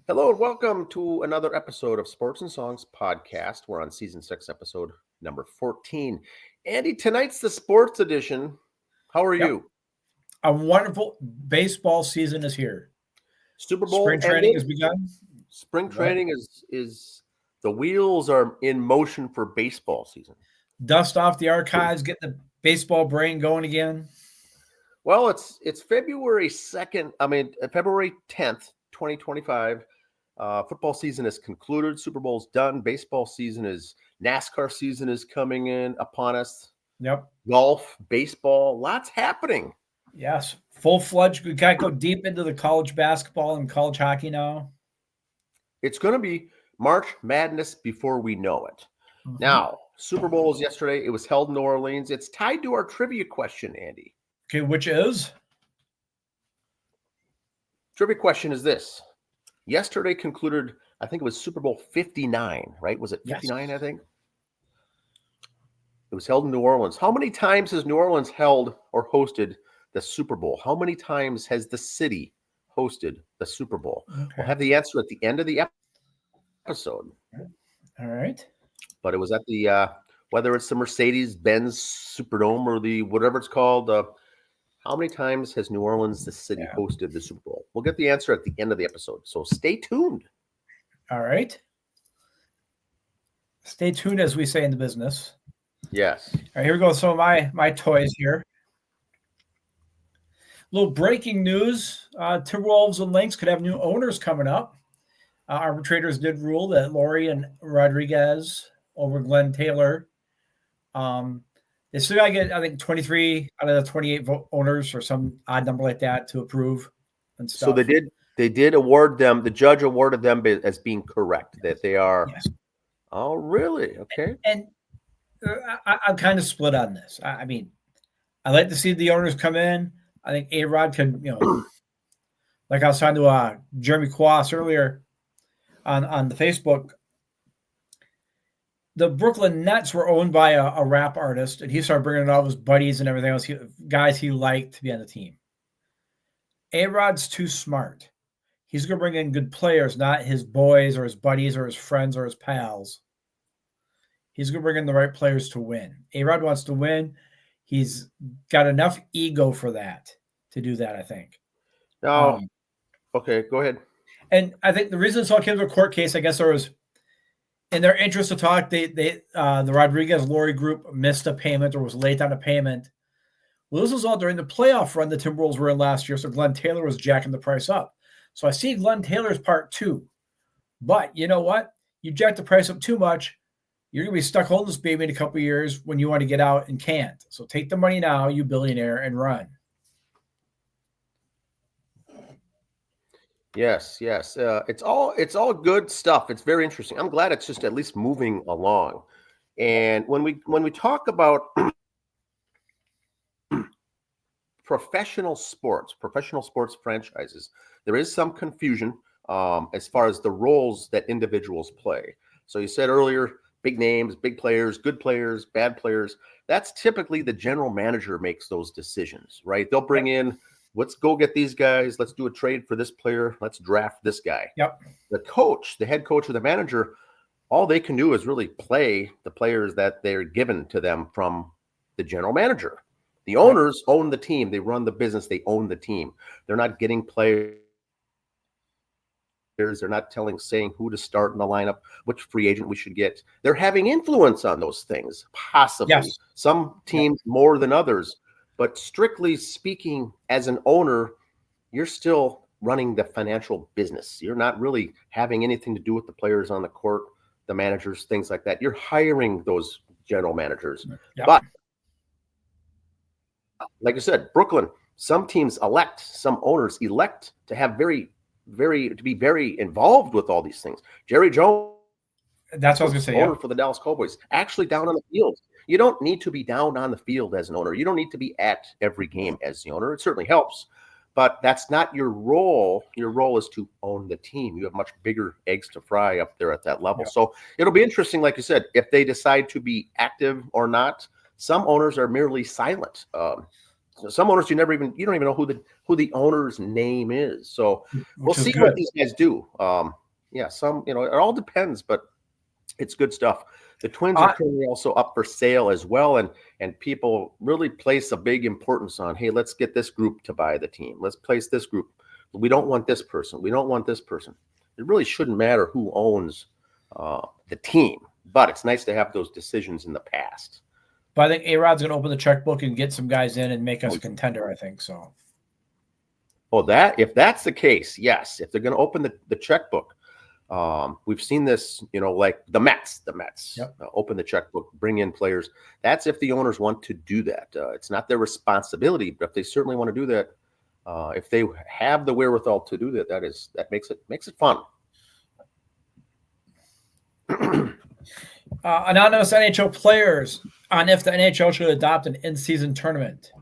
Hello and welcome to another episode of Sports and Songs podcast. We're on season 6, episode number 14. Andy, tonight's the sports edition. How are Yep. you? A wonderful baseball season is here. Super Bowl Spring training ended. has begun. Spring training is the wheels are in motion for baseball season. Dust off the archives, get the baseball brain going again. Well, it's February 2nd. February 10th, 2025. Football season is concluded. Super Bowl's done. Baseball season NASCAR season is coming in upon us. Yep. Golf, baseball, lots happening. Yes. Full-fledged. We got to go deep into the college basketball and college hockey now. It's going to be March Madness before we know it. Mm-hmm. Now, Super Bowl was yesterday. It was held in New Orleans. It's tied to our trivia question, Andy. Okay, which is? Trivia question is this. Yesterday concluded, I think it was Super Bowl 59, right? Was it 59, yes. I think? It was held in New Orleans. How many times has New Orleans held or hosted the Super Bowl? How many times has the city hosted the Super Bowl? Okay. We'll have the answer at the end of the episode. All right. But it was at the, whether it's the Mercedes-Benz Superdome or the whatever it's called, how many times has New Orleans, the city, hosted the Super Bowl? We'll get the answer at the end of the episode. So stay tuned. All right. Stay tuned, as we say in the business. Yes. All right, here we go. Some of my toys here. A little breaking news. Timberwolves and Lynx could have new owners coming up. Arbitrators did rule that Lori and Rodriguez over Glenn Taylor. They still got to get, I think, 23 out of the 28 owners or some odd number like that to approve and stuff. So they did award them, the judge awarded them as being correct, that they are. Yes. Oh, really? Okay. And I'm kind of split on this. I mean, I like to see the owners come in. I think A-Rod can, like I was talking to Jeremy Quass earlier on the Facebook. The Brooklyn Nets were owned by a rap artist, and he started bringing all his buddies and everything else, guys he liked to be on the team. A-Rod's too smart. He's going to bring in good players, not his boys or his buddies or his friends or his pals. He's going to bring in the right players to win. A-Rod wants to win. He's got enough ego for that, to do that, I think. No. Okay, go ahead. And I think the reason this all came to a court case, I guess there was, in their interest to talk, the Rodriguez-Lori group missed a payment or was late on a payment. Well, this was all during the playoff run the Timberwolves were in last year, so Glenn Taylor was jacking the price up. So I see Glenn Taylor's part too. But you know what? You jack the price up too much, you're going to be stuck holding this baby in a couple of years when you want to get out and can't. So take the money now, you billionaire, and run. Yes. It's all good stuff. It's very interesting. I'm glad it's just at least moving along. And when we talk about professional sports franchises, there is some confusion as far as the roles that individuals play. So you said earlier, big names, big players, good players, bad players. That's typically the general manager makes those decisions, right? They'll bring in, let's go get these guys. Let's do a trade for this player. Let's draft this guy. Yep. The coach, the head coach or the manager, all they can do is really play the players that they're given to them from the general manager. The owners own the team. They run the business. They own the team. They're not getting players. They're not saying who to start in the lineup, which free agent we should get. They're having influence on those things, possibly. Yes. Some teams more than others. But strictly speaking, as an owner, you're still running the financial business. You're not really having anything to do with the players on the court, the managers, things like that. You're hiring those general managers. Yep. But like I said, Brooklyn, some owners elect to have to be very involved with all these things. Jerry Jones, that's what I was going to say. Owner for the Dallas Cowboys, actually down on the field. You don't need to be down on the field as an owner. You don't need to be at every game as the owner. It certainly helps, but that's not your role. Your role is to own the team. You have much bigger eggs to fry up there at that level. Yeah. So it'll be interesting, like you said, if they decide to be active or not. Some owners are merely silent. Some owners you don't even know who the owner's name is. So we'll see what these guys do. Some it all depends, but it's good stuff. The Twins are currently also up for sale as well, and people really place a big importance on, hey, let's get this group to buy the team. Let's place this group. We don't want this person. We don't want this person. It really shouldn't matter who owns the team, but it's nice to have those decisions in the past. But I think A-Rod's going to open the checkbook and get some guys in and make us a contender, I think so. Oh, if that's the case, yes. If they're going to open the checkbook, we've seen this, like the Mets. Yep. Open the checkbook, bring in players. That's if the owners want to do that. It's not their responsibility, but if they certainly want to do that, if they have the wherewithal to do that, that makes it fun. Anonymous NHL players on if the NHL should adopt an in-season tournament.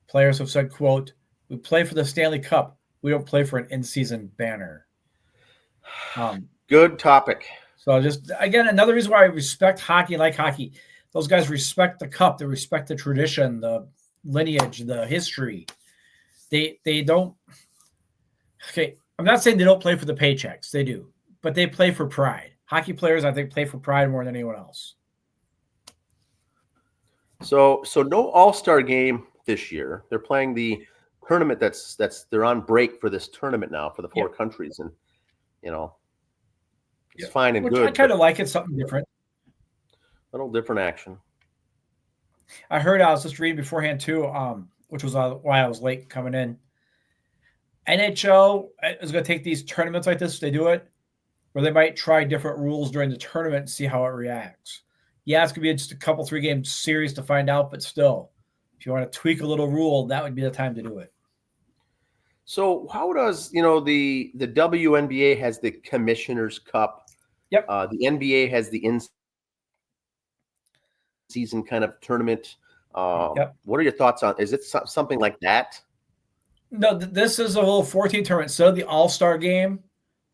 Players have said, quote, "We play for the Stanley Cup. We don't play for an in-season banner." Good topic. So just, again, another reason why I respect hockey, like hockey. Those guys respect the cup. They respect the tradition, the lineage, the history. They don't. Okay, I'm not saying they don't play for the paychecks. They do. But they play for pride. Hockey players, I think, play for pride more than anyone else. So no All-Star game this year. They're playing the tournament they're on break for this tournament now for the four countries, and it's fine and good. I kind of like it, something different. A little different action. I heard, I was just reading beforehand too, which was why I was late coming in. NHL is going to take these tournaments like this, if they do it, where they might try different rules during the tournament and see how it reacts. Yeah, it's going to be just a couple 3-game series to find out, but still, if you want to tweak a little rule, that would be the time to do it. So how does, the WNBA has the Commissioner's Cup? Yep. The NBA has the in-season kind of tournament. Yep. What are your thoughts on? Is it something like that? No, this is a little 4-team tournament. So the All-Star game,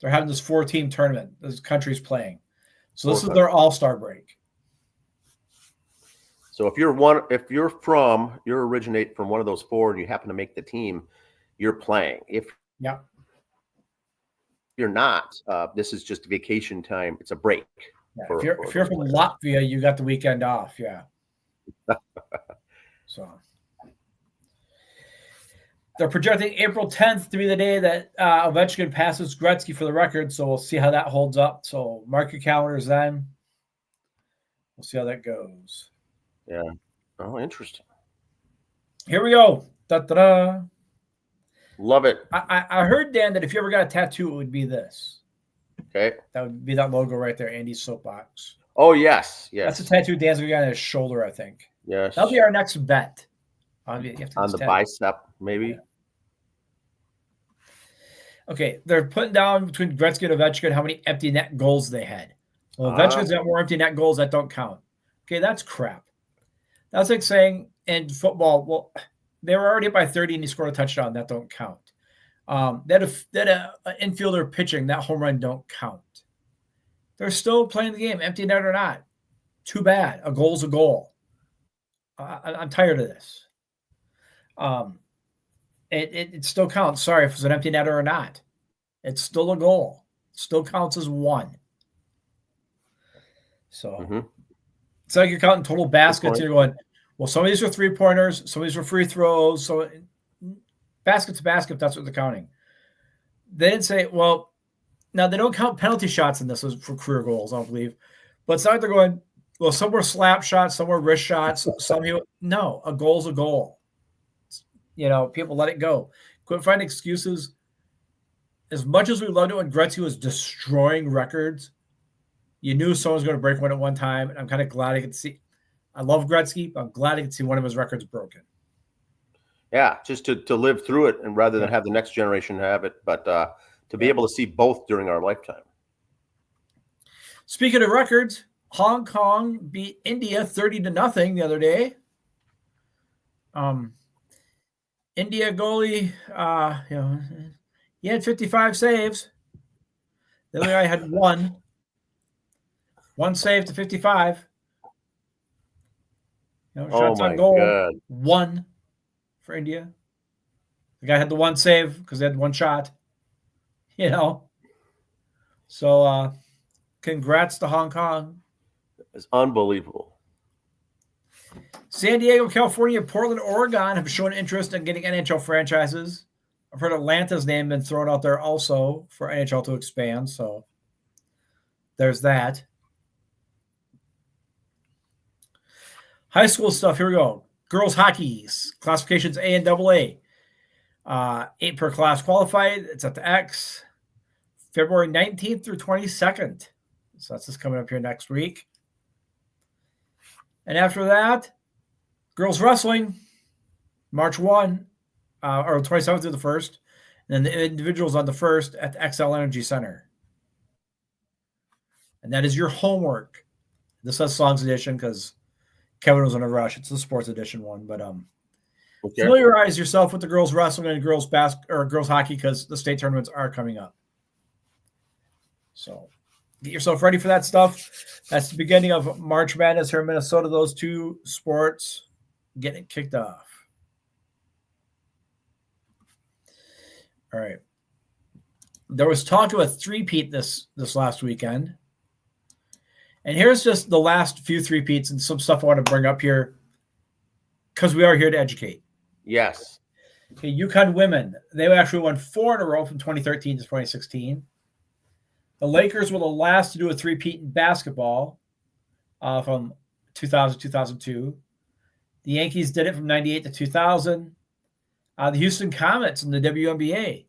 they're having this 4-team tournament. Those countries playing. So this is their All-Star break. So if you originate from one of those 4 and you happen to make the team, you're playing. If you're not, this is just vacation time. It's a break. Yeah, if you're from Latvia, you got the weekend off. Yeah. So they're projecting April 10th to be the day that Ovechkin passes Gretzky for the record. So we'll see how that holds up. So mark your calendars then. We'll see how that goes. Yeah. Oh, interesting. Here we go. Da-da-da. Love it. I heard, Dan, that if you ever got a tattoo, it would be this. Okay. That would be that logo right there, Andy's Soapbox. Oh, yes. That's a tattoo Dan's going to get on his shoulder, I think. Yes. That'll be our next bet. On the bicep, maybe. Yeah. Okay, they're putting down between Gretzky and Ovechkin how many empty net goals they had. Well, Ovechkin's got more empty net goals that don't count. Okay, that's crap. That's like saying in football, well, they were already up by 30 and he scored a touchdown. That don't count. That an infielder pitching, that home run don't count. They're still playing the game, empty net or not. Too bad. A goal's a goal. I'm tired of this. It still counts. Sorry if it's an empty netter or not. It's still a goal. It still counts as one. So it's like you're counting total baskets. You're going, well, some of these are 3-pointers, some of these are free throws. So basket's a basket, that's what they're counting. They didn't say, well, now they don't count penalty shots in this for career goals, I don't believe. But it's not like they're going, well, some were slap shots, some were wrist shots, no, a goal's a goal. People let it go. Quit finding excuses. As much as we loved it when Gretzky was destroying records, you knew someone was going to break one at one time. And I'm kind of glad I could see. I love Gretzky, but I'm glad I could see one of his records broken. Yeah, just to live through it, and rather than have the next generation have it, but to be able to see both during our lifetime. Speaking of records, Hong Kong beat India 30-0 the other day. India goalie, he had 55 saves. The other guy had one save to 55. Shots on goal, God. 1. for India. The guy had the one save because they had one shot. So congrats to Hong Kong. It's unbelievable. San Diego, California, Portland, Oregon have shown interest in getting NHL franchises. I've heard Atlanta's name been thrown out there also for NHL to expand. So there's that. High school stuff. Here we go. Girls hockey classifications A and AA. 8 per class qualified. It's at the X. February 19th through 22nd. So that's just coming up here next week. And after that, girls wrestling, March 1, or 27th through the 1st. And then the individuals on the 1st at the XL Energy Center. And that is your homework. This has Songs Edition because Kevin was in a rush. It's the sports edition one. But familiarize yourself with the girls wrestling and girls hockey because the state tournaments are coming up. So get yourself ready for that stuff. That's the beginning of March Madness here in Minnesota. Those two sports getting kicked off. All right. There was talk of a three-peat this last weekend. And here's just the last few three-peats and some stuff I want to bring up here because we are here to educate. Yes. Okay, UConn women, they actually won 4 in a row from 2013 to 2016. The Lakers were the last to do a three-peat in basketball from 2000 to 2002. The Yankees did it from 98 to 2000. The Houston Comets in the WNBA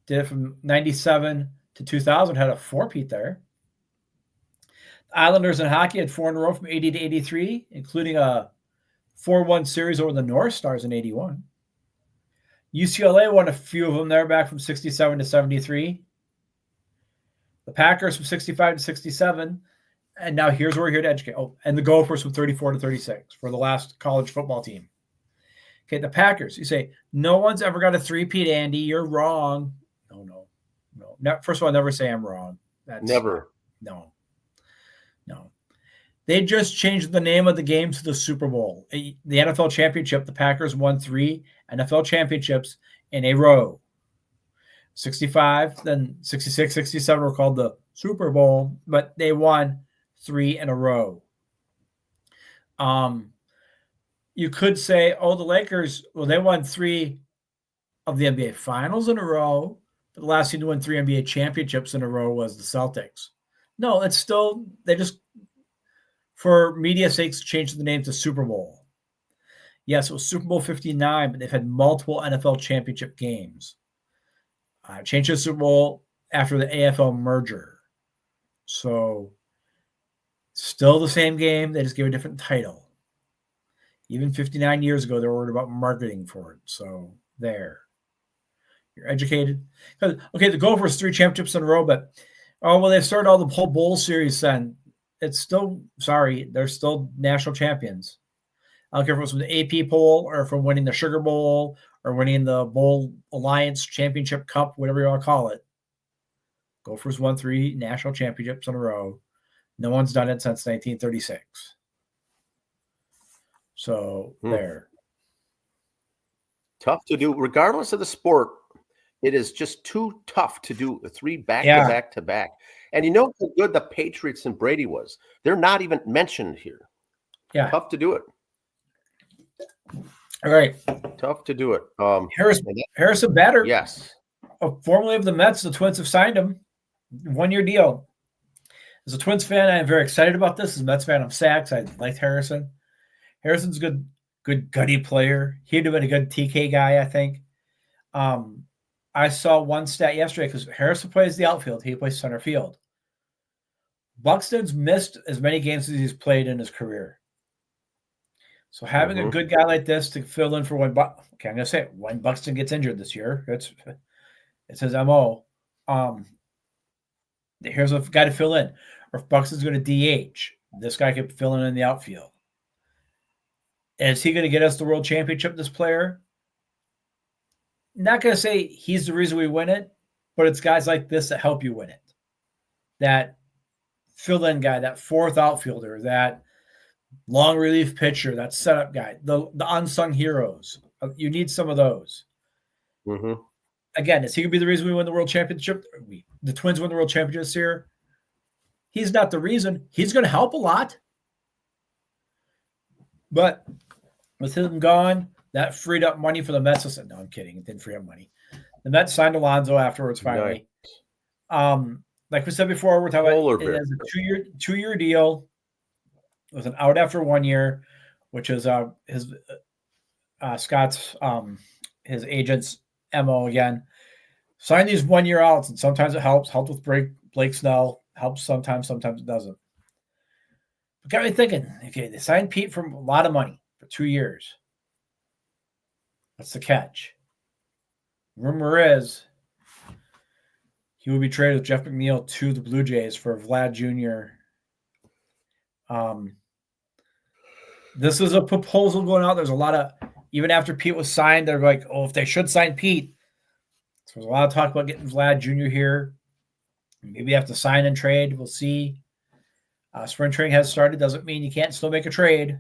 did it from 97 to 2000, had a four-peat there. The Islanders in hockey had 4 in a row from 80 to 83, including a 4-1 series over the North Stars in 81. UCLA won a few of them there back from 67 to 73. The Packers from 65 to 67. And now here's where we're here to educate. Oh, and the Gophers from 34 to 36 for the last college football team. Okay, the Packers. You say, no one's ever got a three-peat, Andy. You're wrong. No. First of all, never say I'm wrong. Never. No. They just changed the name of the game to the Super Bowl. The NFL championship, the Packers won 3 NFL championships in a row. 65, then 66, 67 were called the Super Bowl, but they won 3 in a row. You could say, the Lakers, they won 3 of the NBA Finals in a row, but the last team to win 3 NBA championships in a row was the Celtics. No, it's still, they just, for media sakes, changed the name to Super Bowl. Yes, it was Super Bowl 59, but they've had multiple NFL championship games. Changed to Super Bowl after the AFL merger. So, still the same game. They just gave a different title. Even 59 years ago, they were worried about marketing for it. So, there. You're educated. Okay, the Gophers 3 championships in a row, but, they've started all the whole bowl series then. It's still, they're still national champions. I don't care if it was from the AP poll or from winning the Sugar Bowl or winning the Bowl Alliance Championship Cup, whatever you want to call it. Gophers won 3 national championships in a row. No one's done it since 1936. So there. Tough to do, regardless of the sport. It is just too tough to do 3 back to back. And you know how good the Patriots and Brady was. They're not even mentioned here. Yeah, tough to do it. All right, tough to do it. Harrison Bader, yes, formerly of the Mets. The Twins have signed him, 1-year deal. As a Twins fan, I am very excited about this. As a Mets fan, I'm sad because I liked Harrison. Harrison's a good gutty player. He'd have been a good TK guy, I think. I saw one stat yesterday because Harrison plays the outfield. He plays center field. Buxton's missed as many games as he's played in his career. So having a good guy like this to fill in for I'm going to say it, when Buxton gets injured this year, it's his MO. Here's a guy to fill in. Or if Buxton's going to DH, this guy could fill in the outfield. Is he going to get us the world championship, this player? Not going to say he's the reason we win it, but it's guys like this that help you win it. That fill-in guy, that fourth outfielder, that long relief pitcher, that setup guy, the unsung heroes. You need some of those. Mm-hmm. Again, is he going to be the reason we win the world championship? The Twins win the world championship this year? He's not the reason. He's going to help a lot. But with him gone, that freed up money for the Mets. I said, no, I'm kidding. It didn't free up money. The Mets signed Alonso afterwards, finally. Nice. Like we said before, we're talking about it as a two-year deal with an out after 1 year, which is his Scott's his agent's MO again. Sign these 1 year outs, and sometimes it helps. Helped with Blake Snell. Helps sometimes it doesn't. But got me thinking, okay, they signed Pete for a lot of money for 2 years. What's the catch? Rumor is he will be traded with Jeff McNeil to the Blue Jays for Vlad Jr. This is a proposal going out. There's a lot of, even after Pete was signed, they're like, oh, if they should sign Pete. So there's a lot of talk about getting Vlad Jr. here. Maybe you have to sign and trade. We'll see. Spring training has started. Doesn't mean you can't still make a trade.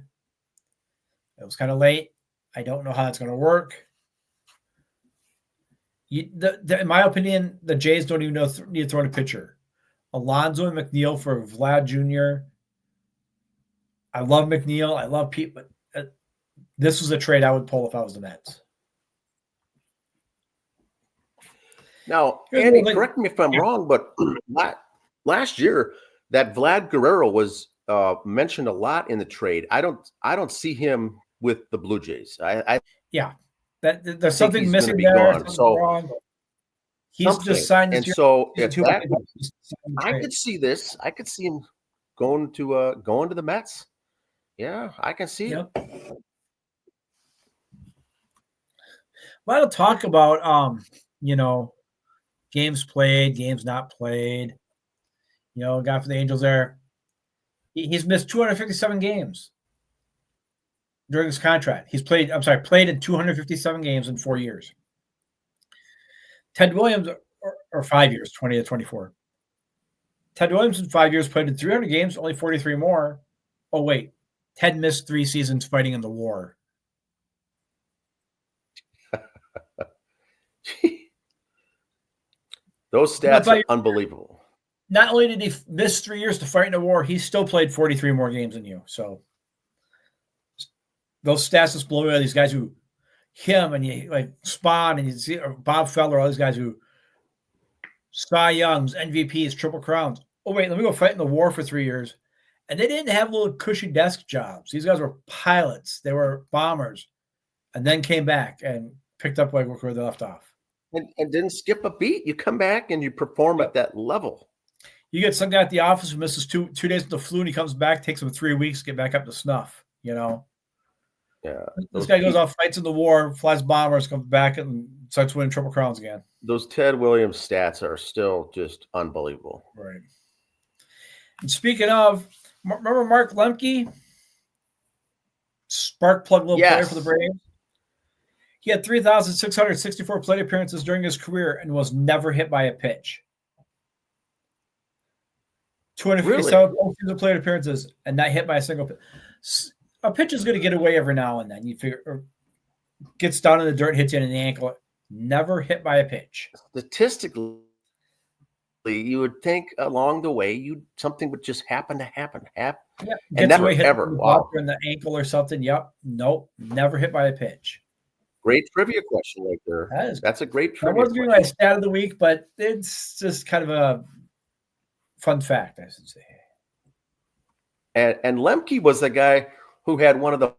It was kind of late. I don't know how it's going to work. In my opinion, the Jays don't even need to throw in a pitcher. Alonso and McNeil for Vlad Jr. I love McNeil. I love Pete, but this was a trade I would pull if I was the Mets. Now, Andy, correct me if I'm wrong, but last year that Vlad Guerrero was mentioned a lot in the trade. I don't see him with the Blue Jays. There's something missing there. So wrong. He's just signed this and year. So if that, I could see this. I could see him going to the Mets. Yeah, I can see it. A lot of talk about games played, games not played. Guy for the Angels there. He's missed 257 games during his contract. He's played in 257 games in 4 years. Ted Williams, or 5 years, 20 to 24. Ted Williams in 5 years played in 300 games, only 43 more. Oh, wait. Ted missed 3 seasons fighting in the war. Those stats are unbelievable. Not only did he miss 3 years to fight in the war, he still played 43 more games than you. So those stats just blow away. These guys who him and you like Spahn and you see Bob Feller, all these guys who Cy Youngs, MVPs, Triple Crowns. Oh wait, let me go fight in the war for 3 years. And they didn't have little cushy desk jobs. These guys were pilots. They were bombers, and then came back and picked up like where they left off. And didn't skip a beat. You come back and you perform at that level. You get some guy at the office who misses two days with the flu, and he comes back, takes him 3 weeks to get back up to snuff. Yeah. This guy goes off, fights in the war, flies bombers, comes back, and starts winning Triple Crowns again. Those Ted Williams stats are still just unbelievable. Right. And speaking of, remember Mark Lemke? Spark plug little player for the Braves. He had 3,664 plate appearances during his career and was never hit by a pitch. 257 plate appearances and not hit by a single pitch. A pitch is going to get away every now and then. You figure, or gets down in the dirt, hits you in the ankle. Never hit by a pitch. Statistically, you would think along the way, something would just happen. Yep. And never ever. Wow. In the ankle or something. Yep. Nope. Never hit by a pitch. Great trivia question right there. That's a great trivia question. I wasn't doing my stat of the week, but it's just kind of a fun fact, I should say. And Lemke was the guy who had one of the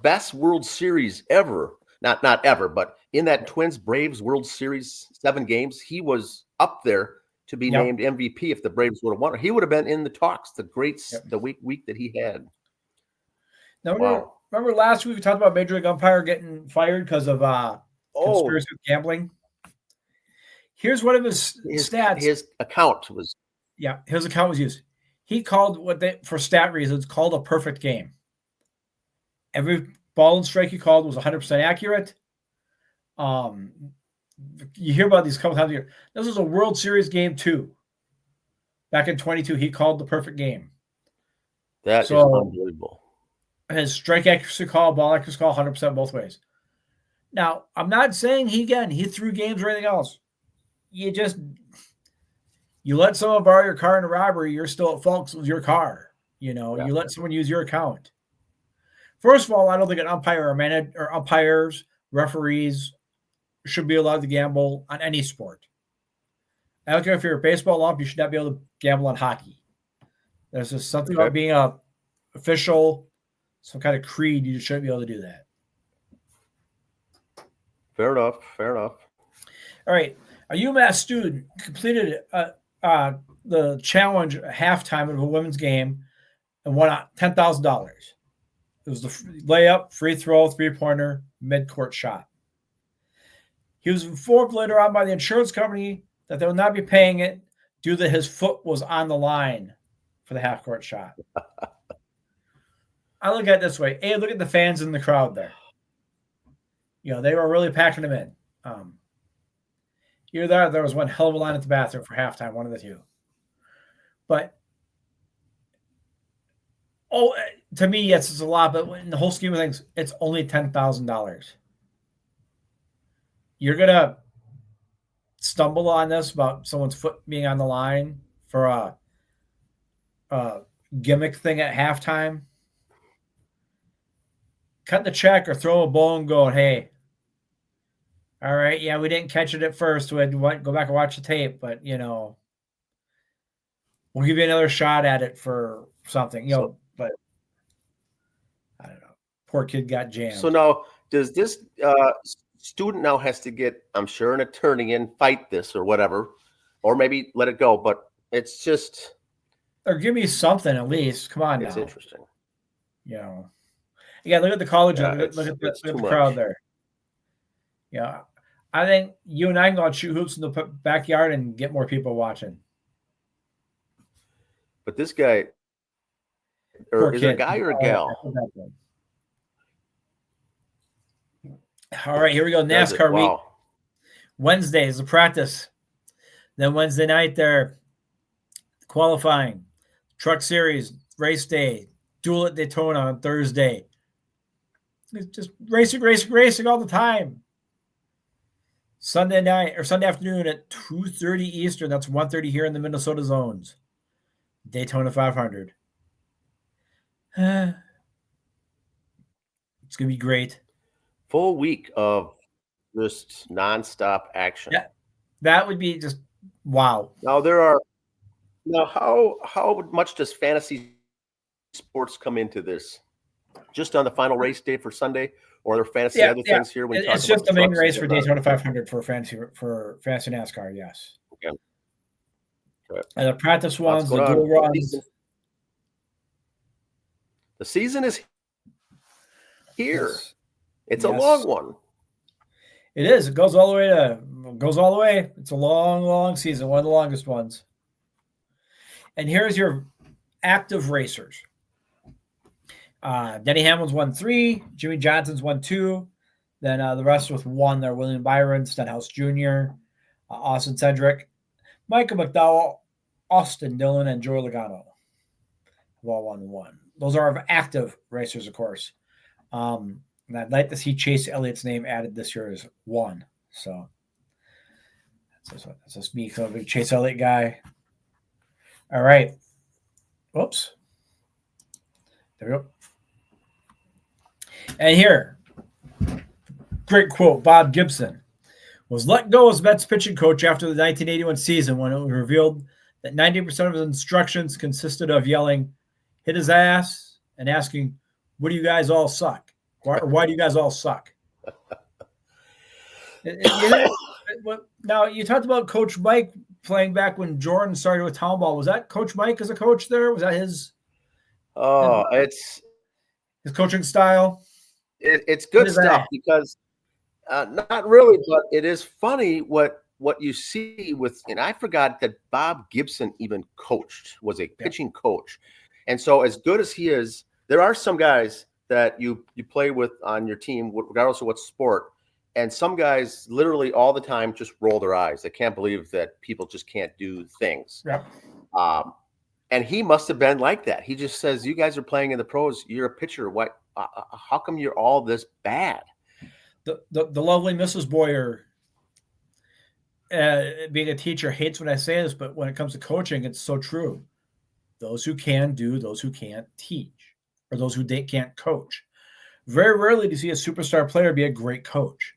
best World Series ever. Not ever, but in that Twins Braves World Series 7 games, he was up there to be named MVP if the Braves would have won. He would have been in the talks. The week that he had. Now, remember last week we talked about Major League umpire getting fired because of conspiracy with gambling? Here's one of his stats. His account was used. He called for stat reasons, called a perfect game. Every ball and strike he called was 100% accurate. You hear about these a couple times a year. This was a World Series game 2. Back in 22, he called the perfect game. That is So unbelievable. his strike accuracy call, ball accuracy call, 100% both ways. Now, I'm not saying he threw games or anything else. You let someone borrow your car in a robbery, you're still at fault with your car. You let someone use your account. First of all, I don't think an umpire or umpires, referees should be allowed to gamble on any sport. I don't care if you're a baseball ump, you should not be able to gamble on hockey. There's just something about being a official, some kind of creed. You shouldn't be able to do that. Fair enough. All right. A UMass student completed the challenge halftime of a women's game and won $10,000. It was the layup, free throw, three-pointer, mid-court shot. He was informed later on by the insurance company that they will not be paying it due to his foot was on the line for the half-court shot. I look at it this way. Hey, look at the fans in the crowd there. They were really packing them in. There was one hell of a line at the bathroom for halftime, one of the two. But, to me, yes, it's a lot, but in the whole scheme of things, it's only $10,000. You're going to stumble on this about someone's foot being on the line for a gimmick thing at halftime. Cut the check or throw a bone going, hey, all right, yeah, we didn't catch it at first. We had to go back and watch the tape, but, we'll give you another shot at it for something, but I don't know. Poor kid got jammed. So now, does this student now has to get, I'm sure, an attorney and fight this or whatever, or maybe let it go, but it's just. Or give me something at least. Come on now. It's interesting. Yeah, look at the college. Look at the crowd there. Yeah, I think you and I can go and shoot hoops in the backyard and get more people watching. But this guy, or is it a guy or a gal? All right, here we go. NASCAR week. Wednesday is the practice. Then Wednesday night, they're qualifying. Truck Series, race day, duel at Daytona on Thursday. It's just racing all the time. Sunday night or Sunday afternoon at 2:30 Eastern. That's 1:30 here in the Minnesota zones. Daytona 500. It's gonna be great. Full week of just nonstop action. Yeah, that would be just wow. Now how much does fantasy sports come into this? Just on the final race day for Sunday, or are there fantasy things here? It's just the main race for Daytona 500 for fantasy NASCAR. Yes. Okay. And the practice ones, the dual runs. The season is here. Yes. It's a long one. It is. It goes all the way. It's a long, long season. One of the longest ones. And here's your active racers. Denny Hamlin's won 3. Jimmy Johnson's won 2. Then the rest with 1. They're William Byron, Stenhouse Jr., Austin Cedric, Michael McDowell, Austin Dillon, and Joey Logano have all won 1. Those are active racers, of course. And I'd like to see Chase Elliott's name added this year as 1. So that's just me, a big Chase Elliott guy. All right. Whoops. There we go. And here, great quote, Bob Gibson was let go as Mets pitching coach after the 1981 season when it was revealed that 90% of his instructions consisted of yelling, hit his ass, and asking, what do you guys all suck? Why do you guys all suck? Now, you talked about Coach Mike playing back when Jordan started with Town Ball. Was that Coach Mike as a coach there? Was that his? It's his coaching style. It's good stuff because not really, but it is funny what you see with. And I forgot that Bob Gibson even was a pitching coach, and so as good as he is, there are some guys that you play with on your team, regardless of what sport. And some guys literally all the time just roll their eyes. They can't believe that people just can't do things. Yep. And he must have been like that. He just says, "You guys are playing in the pros. You're a pitcher. What? How come you're all this bad?" The lovely Mrs. Boyer, being a teacher, hates when I say this, but when it comes to coaching, it's so true. Those who can do, those who can't teach, or those who can't coach. Very rarely do you see a superstar player be a great coach.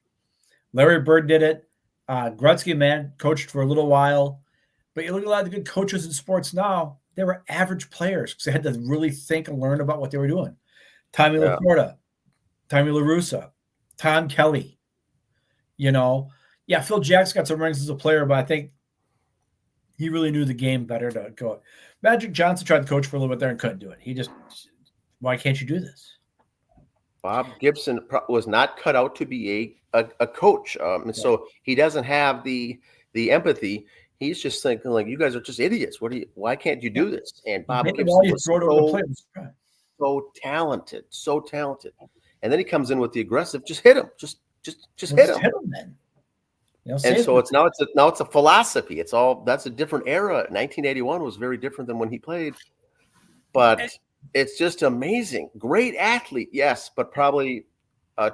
Larry Bird did it. Gretzky, man, coached for a little while. But you look at a lot of the good coaches in sports now, they were average players because they had to really think and learn about what they were doing. Tommy LaPorta, Tommy La Russa, Tom Kelly. Phil Jackson got some rings as a player, but I think he really knew the game better to go. Magic Johnson tried to coach for a little bit there and couldn't do it. He just, why can't you do this? Bob Gibson was not cut out to be a coach. So he doesn't have the empathy. He's just thinking like, you guys are just idiots. Why can't you do this? And Bob Gibson was so talented. And then he comes in with the aggressive, just hit him. Just hit him. Then. And so it's a philosophy. That's a different era. 1981 was very different than when he played. But it's just amazing. Great athlete, yes, but probably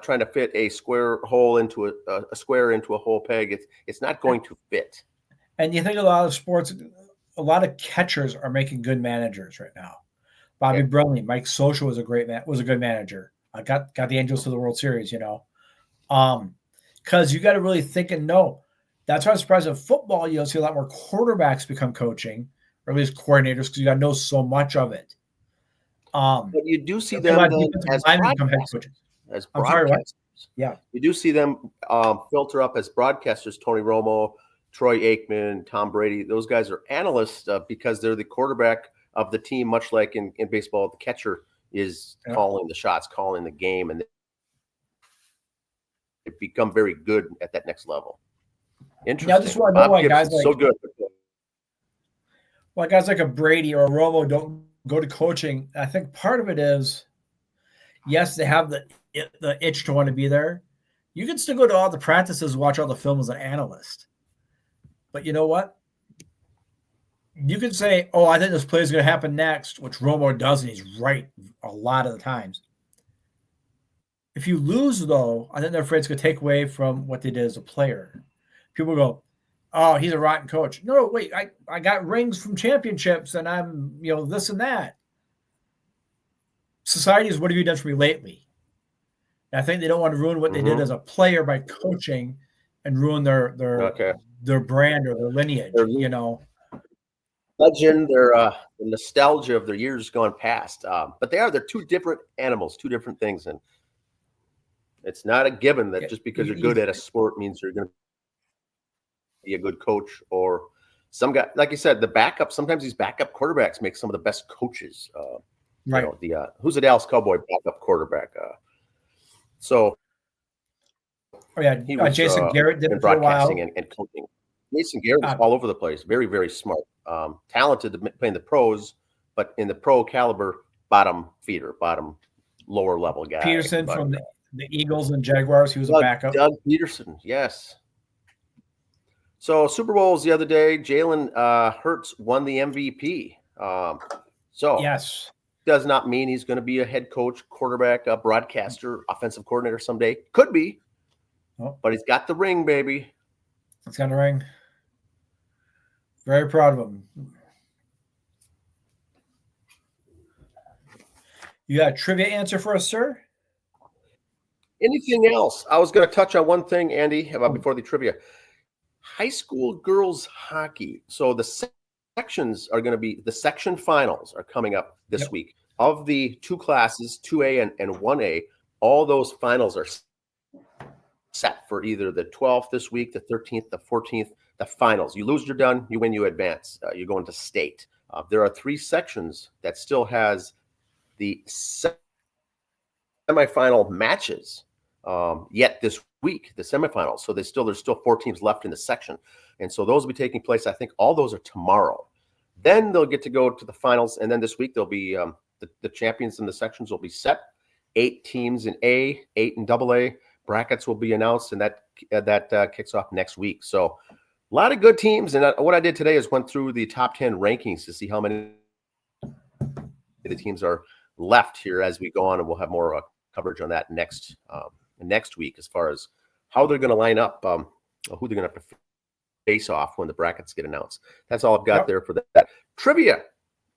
trying to fit a square hole into a square into a whole peg. It's not going to fit. And you think a lot of sports, a lot of catchers are making good managers right now. Bobby Brenly, Mike Scioscia was a good manager. I got the Angels to the World Series, because you got to really think and know. That's why I'm surprised in football you'll see a lot more quarterbacks become coaching, or at least coordinators, because you got to know so much of it. But you do see them as broadcasters. I'm sorry, what? Yeah, you do see them filter up as broadcasters. Tony Romo, Troy Aikman, Tom Brady. Those guys are analysts because they're the quarterback of the team, much like in baseball, the catcher is calling the shots, calling the game, and they become very good at that next level. Interesting. Yeah, I just want to know why guys like so good. Why guys like a Brady or a Romo don't go to coaching. I think part of it is, yes, they have the itch to want to be there. You can still go to all the practices, watch all the film as an analyst. But you know what? You can say, "Oh, I think this play is going to happen next," which Romo does, and he's right a lot of the times. If you lose, though, I think they're afraid it's going to take away from what they did as a player. People go, "Oh, he's a rotten coach." No, wait, I got rings from championships, and I'm, this and that. Society is, what have you done for me lately? And I think they don't want to ruin what they did as a player by coaching and ruin their brand or their lineage, Legend, the nostalgia of their years gone past. But they're two different animals, two different things. And it's not a given that just because you're good at a sport means you're going to be a good coach. Or some guy, like you said, sometimes these backup quarterbacks make some of the best coaches. Right. Who's the Dallas Cowboy backup quarterback? He was, Jason Garrett did it for a while. And coaching. Jason Garrett was all over the place. Very, very smart. Talented to play in the pros, but in the pro caliber, bottom lower level guy. Peterson from the Eagles and Jaguars, he was a backup. Doug Peterson, yes. So Super Bowls the other day, Jalen Hurts won the MVP. Yes, does not mean he's going to be a head coach, quarterback, a broadcaster, offensive coordinator someday. Could be, but he's got the ring, baby. He's got a ring. Very proud of him. You got a trivia answer for us, sir? Anything else? I was going to touch on one thing, Andy, before the trivia. High school girls hockey. So the sections are going to be, the section finals are coming up this week. Of the two classes, 2A and 1A, all those finals are set for either the 12th this week, the 13th, the 14th, the finals. You lose, you're done. You win, you advance. You're going to state. There are three sections that still has the semifinal matches yet this week, the semifinals. So there's still four teams left in the section. And so those will be taking place. I think all those are tomorrow. Then they'll get to go to the finals. And then this week there'll be the champions in the sections will be set. 8 teams in A, 8 in AA. Brackets will be announced, and that kicks off next week. So a lot of good teams. And what I did today is went through the top 10 rankings to see how many the teams are left here as we go on, and we'll have more coverage on that next week as far as how they're going to line up, who they're going to have to face off when the brackets get announced. That's all I've got there for that. Trivia,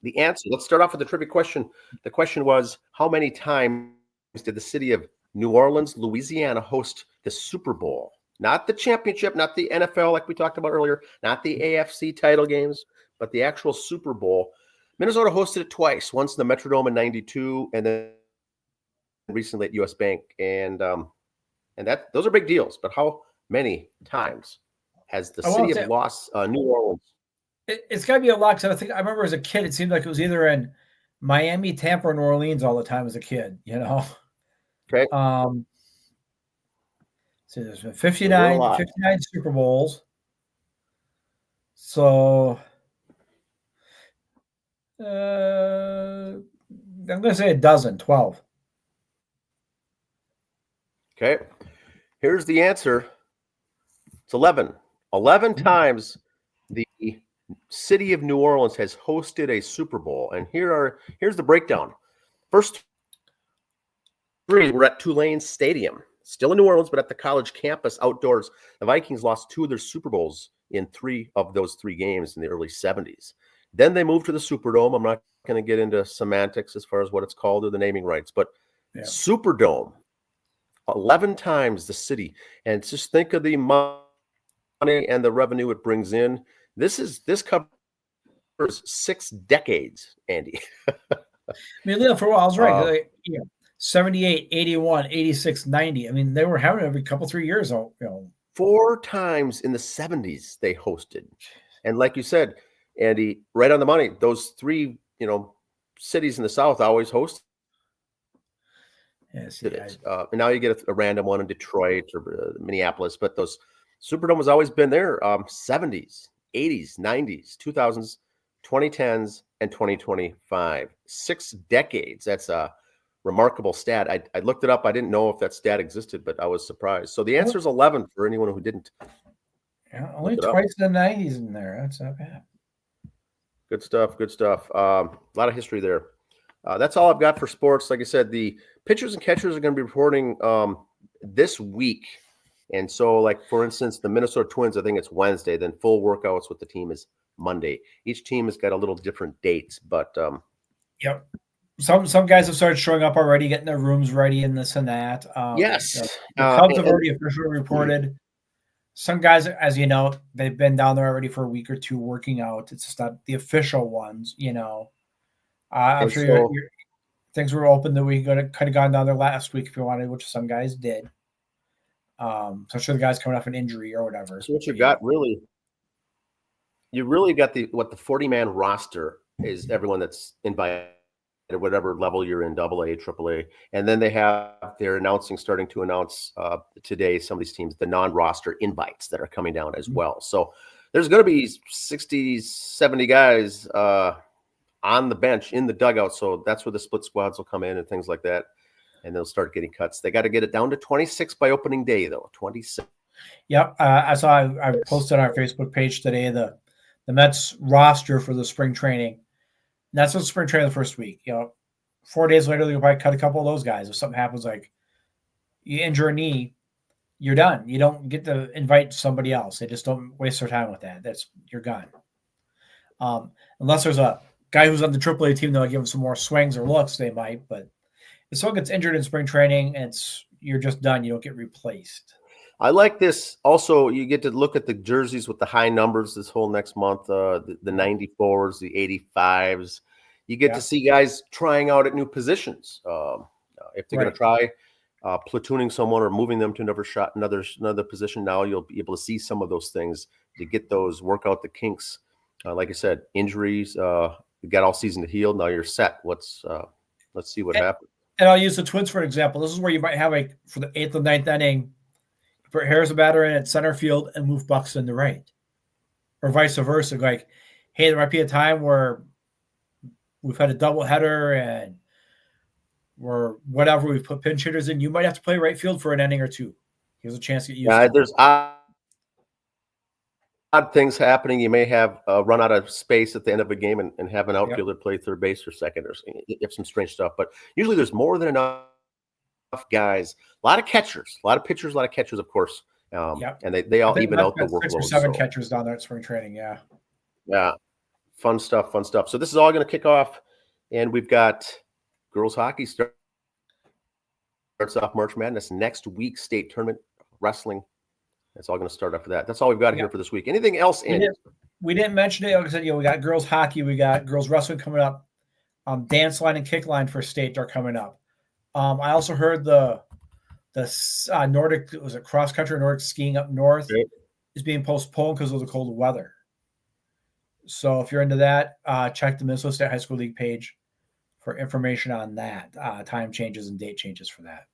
the answer. Let's start off with the trivia question. The question was, how many times did the city of New Orleans, Louisiana host the Super Bowl? Not the championship, not the NFL like we talked about earlier, not the AFC title games, but the actual Super Bowl. Minnesota hosted it twice, once in the Metrodome in 92 and then recently at US Bank. And that those are big deals. But how many times has the city of New Orleans? It's got to be a lot, because I remember as a kid, it seemed like it was either in Miami, Tampa, or New Orleans all the time as a kid, you know? Okay. So there's been 59 Super Bowls. So I'm going to say 12. Okay. Here's the answer. It's 11. 11 times the city of New Orleans has hosted a Super Bowl. And here's the breakdown. First three were at Tulane Stadium, still in New Orleans, but at the college campus outdoors. The Vikings lost 2 of their Super Bowls in 3 of those 3 games in the early 70s. Then they moved to the Superdome. I'm not going to get into semantics as far as what it's called or the naming rights, but Superdome, 11 times the city. And just think of the money and the revenue it brings in. This covers 6 decades, Andy. I mean, for a while, I was right. 78, 81, 86, 90. I mean, they were having it every couple, 3 years. 4 times in the 70s they hosted. And like you said, Andy, right on the money, those 3, cities in the South always hosted. Yes. And now you get a random one in Detroit or Minneapolis, but those Superdome has always been there. 70s, 80s, 90s, 2000s, 2010s, and 2025. 6 decades. That's a remarkable stat. I looked it up. I didn't know if that stat existed, but I was surprised. So the answer is 11 for anyone who didn't. Yeah, only twice in the 90s in there. That's not bad. Good stuff. Good stuff. A lot of history there. That's all I've got for sports. Like I said, the pitchers and catchers are going to be reporting this week. And so, like, for instance, the Minnesota Twins, I think it's Wednesday. Then full workouts with the team is Monday. Each team has got a little different dates, but yep. Some guys have started showing up already, getting their rooms ready and this and that. Yes. The Cubs have already officially reported. Some guys, as you know, they've been down there already for a week or 2 working out. It's just not the official ones, I'm sure things were open that we could have gone down there last week if you wanted, which some guys did. So I'm sure the guys coming off an injury or whatever. So what you got really got the 40-man roster is everyone that's invited at whatever level you're in, AA, AAA. And then they're starting to announce today, some of these teams, the non-roster invites that are coming down as well. So there's going to be 60, 70 guys on the bench in the dugout. So that's where the split squads will come in and things like that. And they'll start getting cuts. They got to get it down to 26 by opening day, though. 26. Yep. I posted on our Facebook page today the Mets roster for the spring training. And that's what spring training the first week. 4 days later, they'll probably cut a couple of those guys. If something happens, like you injure a knee, you're done. You don't get to invite somebody else. They just don't waste their time with that. You're gone. Unless there's a guy who's on the AAA team that'll give him some more swings or looks, they might. But if someone gets injured in spring training, you're just done. You don't get replaced. I like this. Also, you get to look at the jerseys with the high numbers this whole next month, the 94s, the 85s. You get to see guys trying out at new positions. If they're going to try platooning someone or moving them to another position now, you'll be able to see some of those things to get those, work out the kinks. Like I said, injuries, you got all season to heal. Now you're set. Let's see what happens. And I'll use the Twins for an example. This is where you might have, for the 8th or 9th inning, put Harris a batter in at center field and move Buxton to right, or vice versa. Like, hey, there might be a time where we've had a doubleheader and we've put pinch hitters in. You might have to play right field for an inning or 2. Here's a chance to get used. Yeah, there's odd things happening. You may have run out of space at the end of a game and have an outfielder play third base or second, or you have some strange stuff. But usually there's more than enough guys. A lot of catchers, a lot of pitchers, a lot of catchers, of course. And they all even out the workload. 6 or 7 catchers down there at spring training. Yeah. Yeah. Fun stuff. So this is all going to kick off, and we've got girls hockey starts off March Madness next week. State tournament wrestling. That's all going to start after that. That's all we've got here for this week. Anything else? We didn't mention it. Like I said, we got girls hockey, we got girls wrestling coming up. Dance line and kick line for state are coming up. I also heard the Nordic, was it cross country Nordic skiing up north is being postponed because of the cold weather. So if you're into that, check the Minnesota State High School League page for information on that, time changes and date changes for that.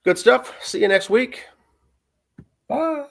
Good stuff. See you next week. Bye.